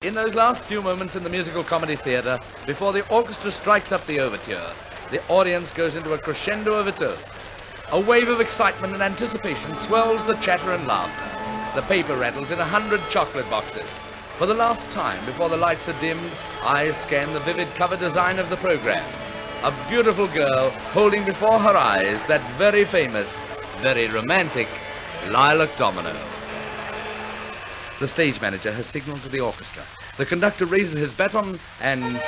In those last few moments in the musical comedy theatre, before the orchestra strikes up the overture, the audience goes into a crescendo of its own. A wave of excitement and anticipation swells the chatter and laughter. The paper rattles in 100 chocolate boxes. For the last time, before the lights are dimmed, eyes scan the vivid cover design of the program. A beautiful girl holding before her eyes that very famous, very romantic Lilac Domino. The stage manager has signaled to the orchestra. The conductor raises his baton and...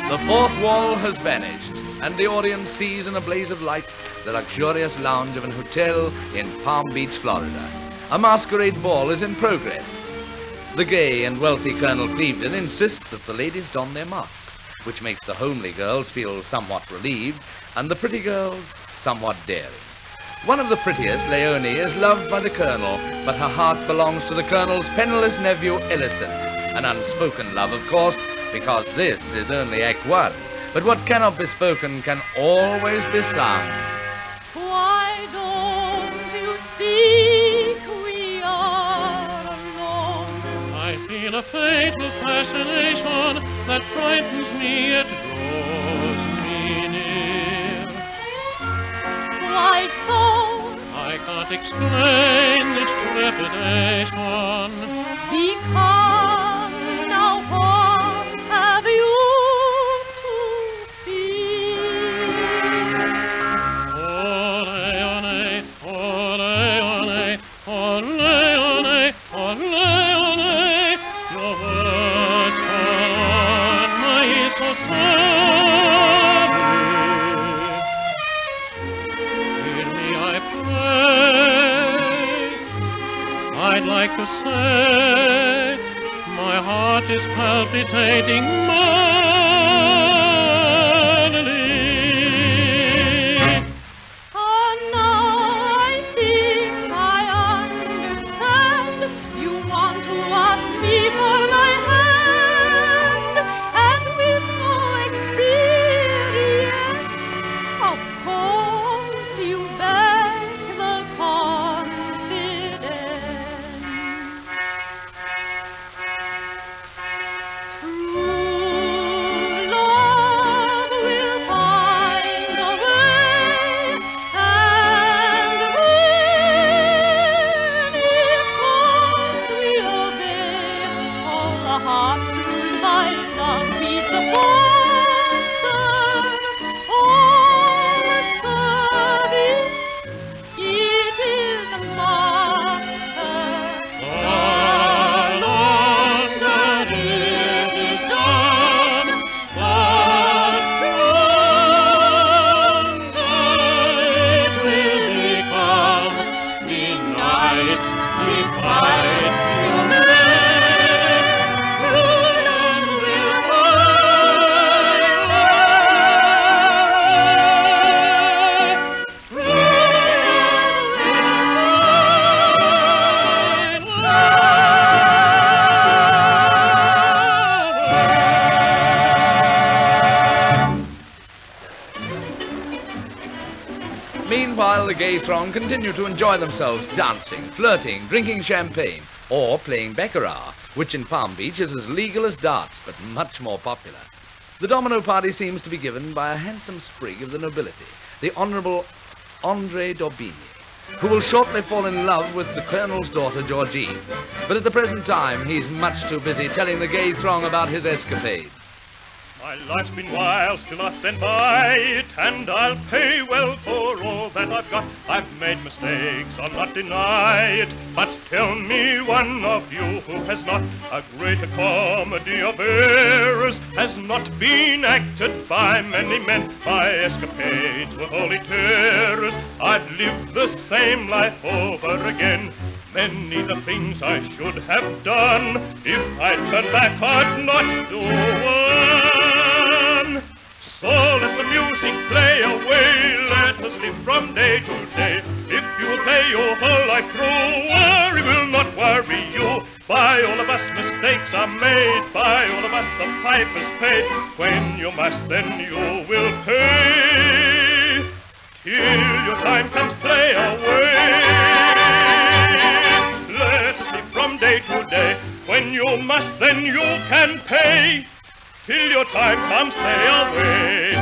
The fourth wall has vanished, and the audience sees in a blaze of light the luxurious lounge of an hotel in Palm Beach, Florida. A masquerade ball is in progress. The gay and wealthy Colonel Clevedon insists that the ladies don their masks, which makes the homely girls feel somewhat relieved, and the pretty girls somewhat daring. One of the prettiest, Leonie, is loved by the Colonel, but her heart belongs to the Colonel's penniless nephew, Ellison. An unspoken love, of course, because this is only Act 1. But what cannot be spoken can always be sung. Why don't you speak? We are alone. I feel a fatal fascination that frightens me, it draws me near. Why so? I can't explain this trepidation. Because now what have you to fear? Ole, ole, ole, ole, ole, ole, your words are on my ears so sadly. Hear me, I pray. I'd like to say my heart is palpitating madly. Oh, now I think I understand. You want to ask me for my hand, and with no experience, of course you beg the confidence. True love will find a way, and when it comes we obey. All the hearts ruled by love beat the faster. All serve it, it is a master. The longer it is done, the stronger it will become. Deny it, defy it, you may. True love will find a way. True love will find a way. Meanwhile, the gay throng continue to enjoy themselves dancing, flirting, drinking champagne, or playing baccarat, which in Palm Beach is as legal as darts, but much more popular. The domino party seems to be given by a handsome sprig of the nobility, the Honourable Andre d'Aubigny, who will shortly fall in love with the Colonel's daughter, Georgine. But at the present time, he's much too busy telling the gay throng about his escapades. My life's been wild, still I stand by it, and I'll pay well for all that I've got. I've made mistakes, I'll not deny it, but tell me one of you who has not. A greater comedy of errors has not been acted by many men. My escapades were holy terrors, I'd live the same life over again. Many the things I should have done. If I'd turned back, I'd not do one. So let the music play away. Let us live from day to day. If you will play your whole life through, worry will not worry you. By all of us mistakes are made. By all of us the pipe is paid. When you must, then you will pay. Till your time comes, play away. Let us live from day to day. When you must, then you can pay. Till your time comes, play away.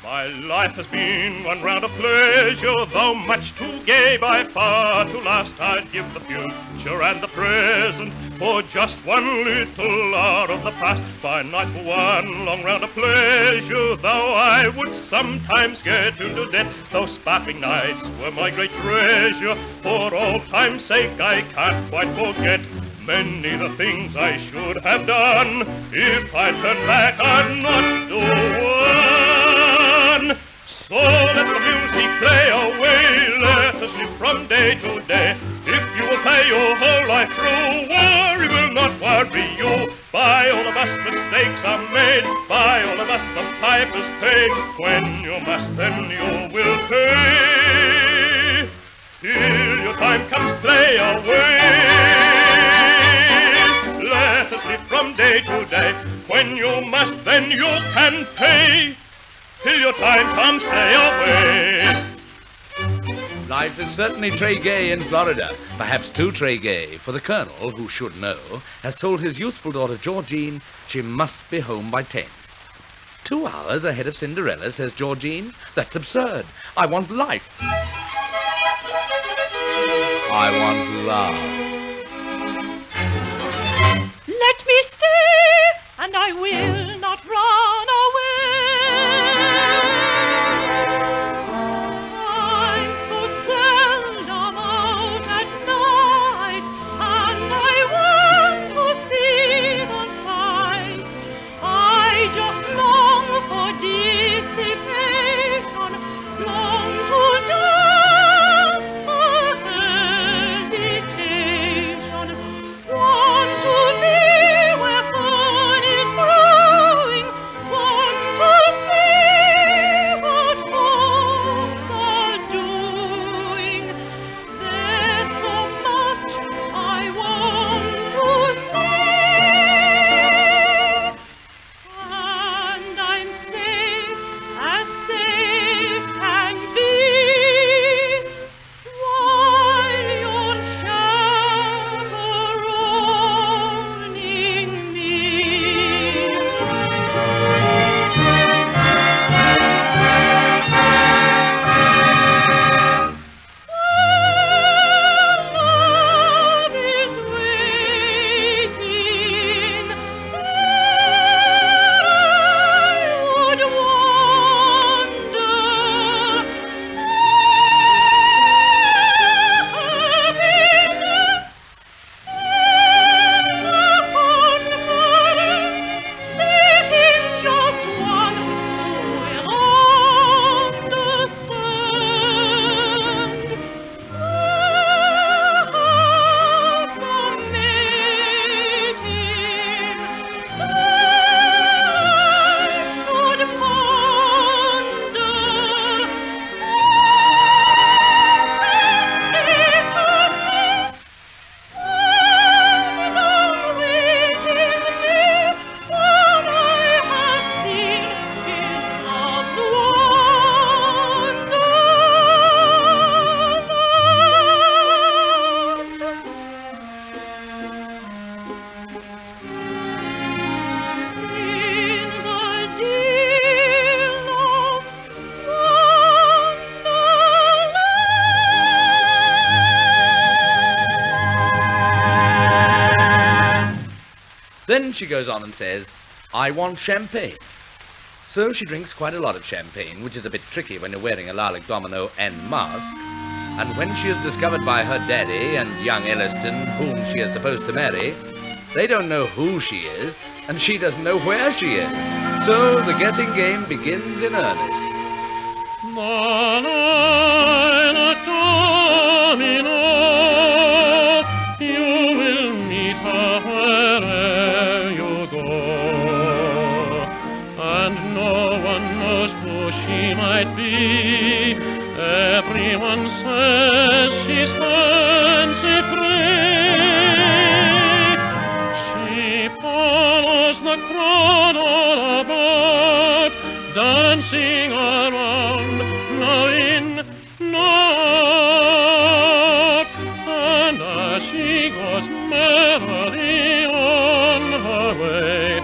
My life has been one round of pleasure, though much too gay by far to last. I'd give the future and the present for just one little hour of the past. By night for one long round of pleasure, though I would sometimes get into debt. Those sparkling nights were my great treasure. For all time's sake I can't quite forget many the things I should have done. If I turned back, I'd not do one. So let the music play away. Let us live from day to day. If you will play your whole life through, worry will not worry you. By all of us mistakes are made. By all of us the pipe is paid. When you must, then you will pay. Till your time comes, play away. Let us live from day to day. When you must, then you can pay. Till your time comes, play away. Life is certainly très gay in Florida. Perhaps too très gay, for the Colonel, who should know, has told his youthful daughter Georgine she must be home by 10. 2 hours ahead of Cinderella, says Georgine. That's absurd. I want life. I want love. Let me stay, and I will not run away. I'm so seldom out at night, and I want to see the sights. I just long for dissipation, long to dance for hesitation, want to be where fun is brewing, want to see what homes are doing. There's so much I want to see, and I'm safe as safe can be, while you're chaperoning me. Love is waiting. I would wonder happiness seeking just one who will understand. Perhaps a mating I should ponder. Then she goes on and says, I want champagne. So she drinks quite a lot of champagne, which is a bit tricky when you're wearing a Lilac Domino and mask. And when she is discovered by her daddy and young Elliston, whom she is supposed to marry, they don't know who she is, and she doesn't know where she is. So the guessing game begins in earnest. Na, na, she goes merrily on her way.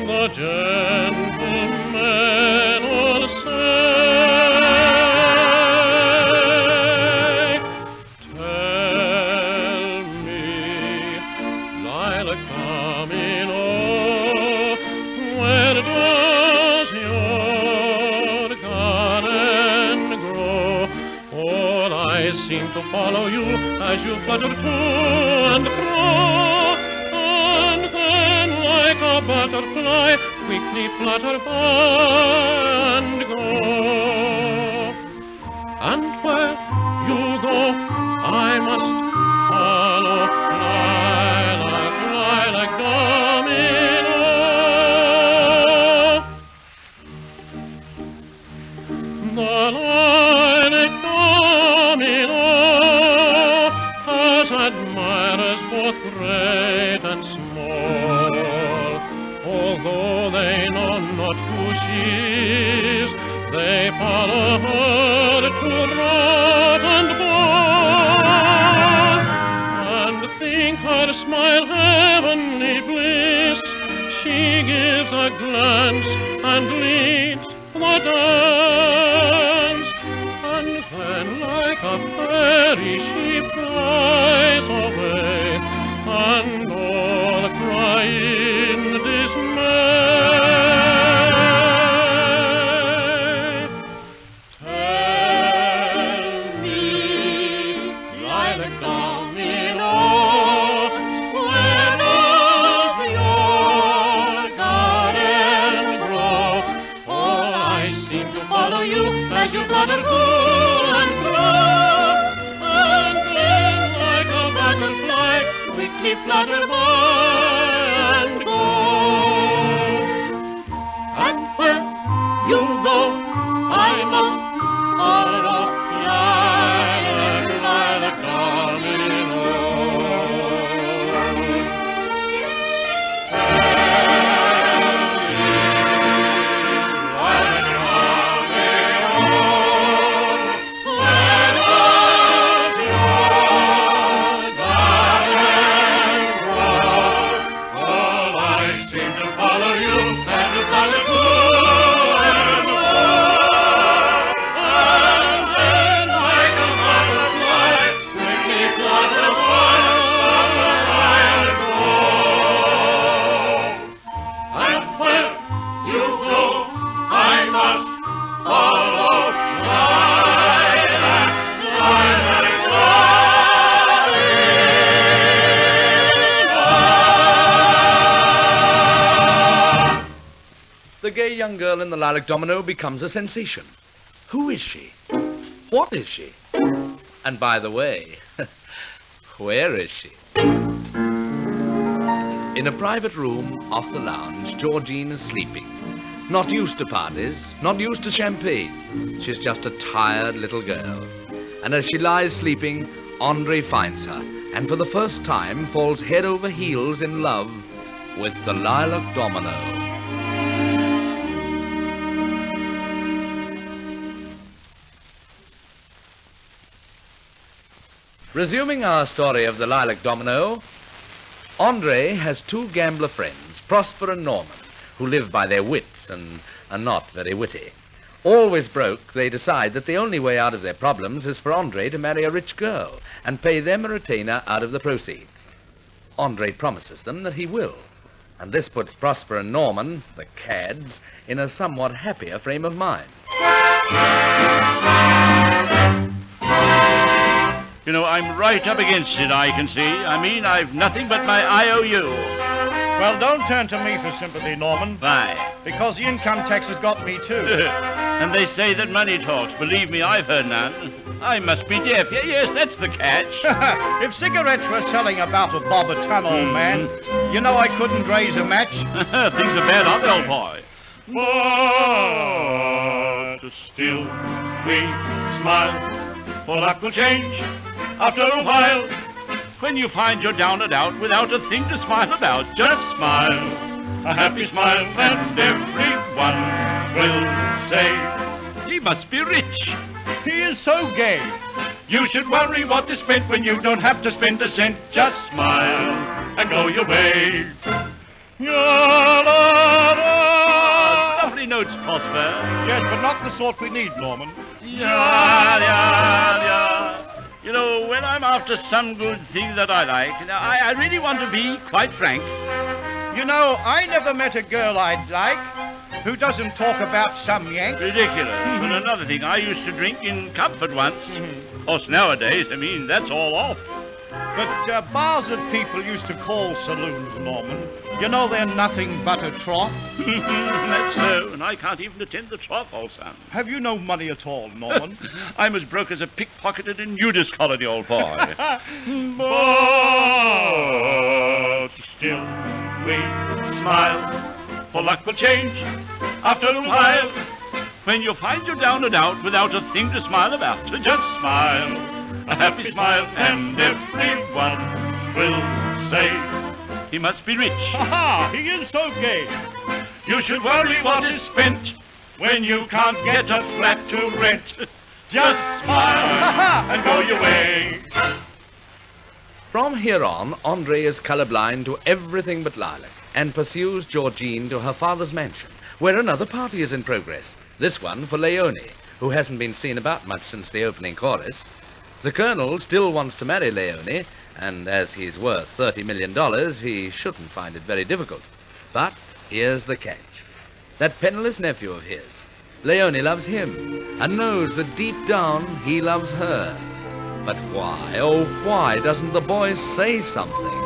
The gentlemen all say, tell me, Lilac Domino, where does your garden grow? For I seem to follow you as you flutter to and fro, and then like a butterfly quickly flutter by and go. And where you go, I must follow. Lilac, Lilac Domino. The Lilac Domino has admirers both great and small. Although they know not who she is, they follow her to road and ball, and think her smile heavenly bliss. She gives a glance and leads the dance, and then like a fairy she flies away, and all cry in dismay. Tell me, Lilac Domino, where does your garden grow? For I seem to follow you as you flutter to and fro, and then like a butterfly quickly flutter by and go. And where you go, I must follow. Lilac, Lilac Domino. Lilac Domino, where does your garden grow? Oh, I seem to follow you and to follow to and go, and then like a butterfly quickly flutter by and go. And where you go, I must follow. Lilac, Lilac Domino. The gay young girl in the Lilac Domino becomes a sensation. Who is she? What is she? And by the way, where is she? In a private room off the lounge, Georgine is sleeping. Not used to parties, not used to champagne. She's just a tired little girl. And as she lies sleeping, Andre finds her, and for the first time falls head over heels in love with the Lilac Domino. Resuming our story of the Lilac Domino, Andre has two gambler friends, Prosper and Norman, who live by their wits and are not very witty. Always broke, they decide that the only way out of their problems is for Andre to marry a rich girl and pay them a retainer out of the proceeds. Andre promises them that he will, and this puts Prosper and Norman, the cads, in a somewhat happier frame of mind. You know, I'm right up against it, I can see. I mean, I've nothing but my IOU. Well, don't turn to me for sympathy, Norman. Why? Because the income tax has got me too. And they say that money talks. Believe me, I've heard none. I must be deaf. Yes, that's the catch. If cigarettes were selling about a bob a ton, old man, you know I couldn't raise a match. Things are bad up, old boy. But still we smile, for luck will change after a while. When you find you're down and out without a thing to smile about, Just smile, a happy smile, and everyone will say he must be rich. He is so gay. You should worry what is spent when you don't have to spend a cent. Just smile and go your way. Lovely notes, Prosper. Yes, but not the sort we need, Norman. Yeah. You know, when I'm after some good thing that I like, I really want to be quite frank. You know, I never met a girl I'd like who doesn't talk about some yank. Ridiculous. And another thing, I used to drink in comfort once. Of course, nowadays, that's all off. But bars that people used to call saloons, Norman, you know they're nothing but a trough. That's so, and I can't even attend the trough, old son. Have you no money at all, Norman? I'm as broke as a pickpocketed and nudist colony, old boy. But still we smile, for luck will change after a while. When you find you're down and out without a thing to smile about, Just smile, a happy smile, and everyone will say, he must be rich. Ha! He is so gay. you should worry what is spent when you can't get a flat to rent. Just smile and go your way. From here on, Andre is colorblind to everything but Lilac and pursues Georgine to her father's mansion, where another party is in progress. This one for Leone, who hasn't been seen about much since the opening chorus. The Colonel still wants to marry Leone, and as he's worth $30 million, he shouldn't find it very difficult. But here's the catch. That penniless nephew of his, Leone loves him, and knows that deep down he loves her. But why, oh why doesn't the boy say something?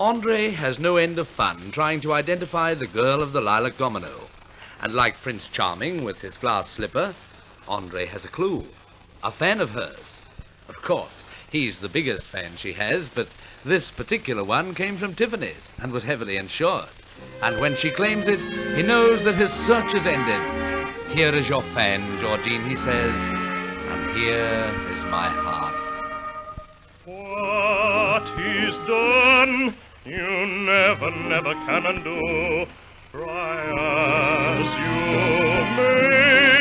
Andre has no end of fun trying to identify the girl of the Lilac Domino. And like Prince Charming with his glass slipper, Andre has a clue. A fan of hers. Of course, he's the biggest fan she has, but this particular one came from Tiffany's and was heavily insured. And when she claims it, he knows that his search is ended. Here is your fan, Georgine, he says, and here is my heart. What is done, you never, never can undo. Try as you may.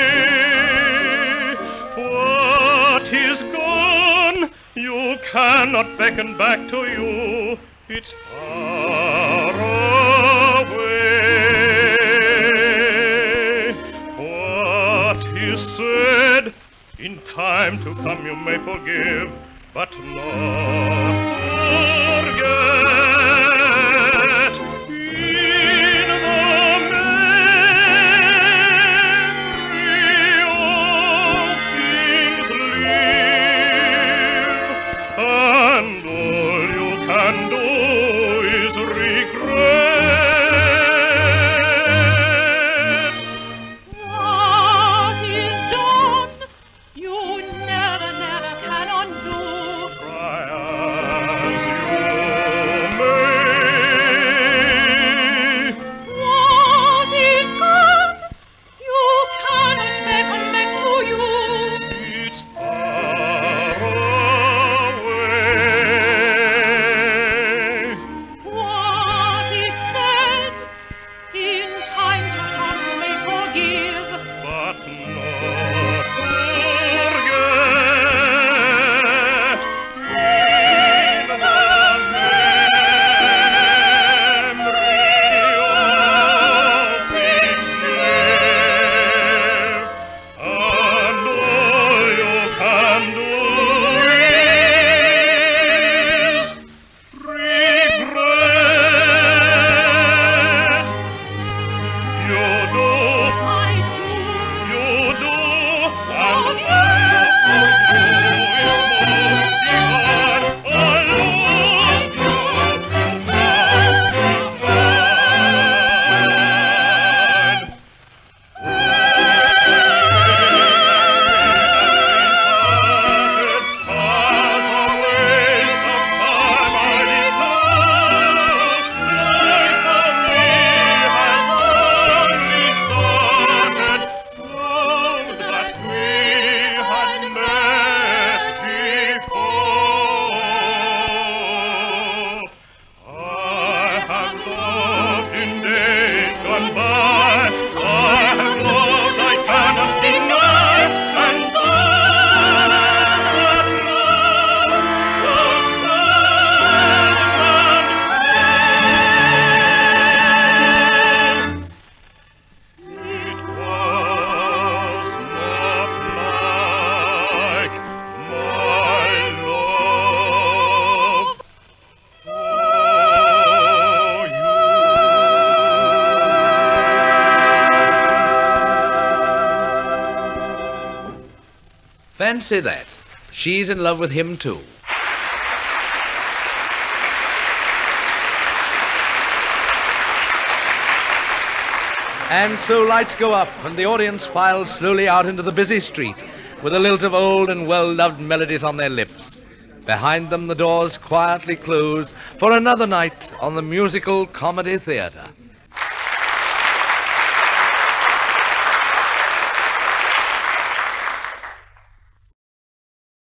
What is gone, you cannot beckon back to you. It's far away. What is said, in time to come you may forgive, but not forget. In the memory all things live, and all you can do is regret. What is done, you never, never can undo. Try as you may. What is gone, you cannot beckon back to you. It's far away. What is said, in time to come you may forgive. But not forget. In the memory all things live, and all you can do is regret. You do. I do. You do, and the power of you is most divine. I love you, you must be mine. As a waste of time I declare, life for me has only started. Oh, that we had met before. I have loved in days gone by. I have loved I cannot deny. And that love was felt and it was not like my love for you. Fancy that. She's in love with him too. And so lights go up and the audience files slowly out into the busy street with a lilt of old and well-loved melodies on their lips. Behind them the doors quietly close for another night on the musical comedy theatre.